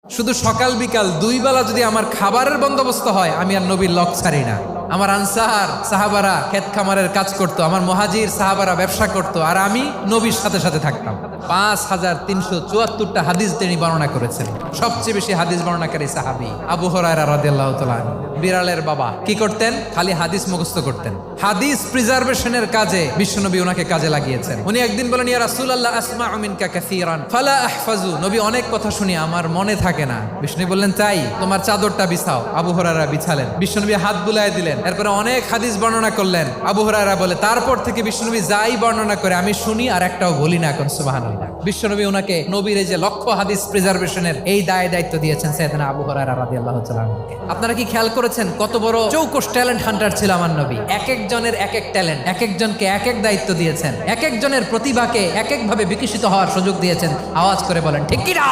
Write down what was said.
শুধু সকাল বিকাল দুই বেলা যদি আমার খাবারের বন্দোবস্ত হয়, আমি আর নবীর লক ছাড়ি না। আমার আনসার সাহাবারা ক্ষেত খামারের কাজ করতো, আমার মুহাজির সাহাবারা ব্যবসা করতো, আর আমি নবীর সাথে সাথে থাকতাম। 5374টা হাদিস তিনি বর্ণনা করেছেন। সবচেয়ে বেশি হাদিস বর্ণনাকারী সাহাবী আবু হুরায়রা রাদিয়াল্লাহু তাআলা। বিড়ালের বাবা কি করতেন? খালি হাদিস মুখস্থ করতেন। হাদিস প্রিজার্ভেশনের কাজে বিশ্বনবী ওনাকে কাজে লাগিয়েছেন। উনি একদিন বলেন, ইয়া রাসূলুল্লাহ আসমাউ মিনকা কাসীরান ফালা আহফাজু। নবী, অনেক কথা শুনি, আমার মনে থাকে না। বিষ্ণু বললেন, তাই তোমার চাদরটা বিছাও। আবু হুরায়রা বিছালেন। বিশ্বনবী হাত বুলায় দিলেন। এরপরে অনেক হাদিস বর্ণনা করলেন। আবু হুরায়রা বলে, তারপর থেকে বিশ্বনবী যাই বর্ণনা করে আমি শুনি আর একটাও বলি না। এখন সুবহানাল্লাহ। বিশ্বনবী ওনাকে নবীর এই যে লক্ষ্য হাদিস প্রিজার্ভেশনের এই দায়িত্ব দিয়েছেন সাইয়েদনা আবু হুরায়রা রাদিয়াল্লাহু তাআলা আনহুকে। আপনারা কি খেয়াল করেছেন কত বড় চৌকস ট্যালেন্ট হান্টার ছিল আমার নবী? এক একজনের এক এক ট্যালেন্ট, এক একজনকে এক এক দায়িত্ব দিয়েছেন, এক একজনের প্রতিভাকে এক একভাবে বিকশিত হওয়ার সুযোগ দিয়েছেন। আওয়াজ করে বলেন ঠিক কি না?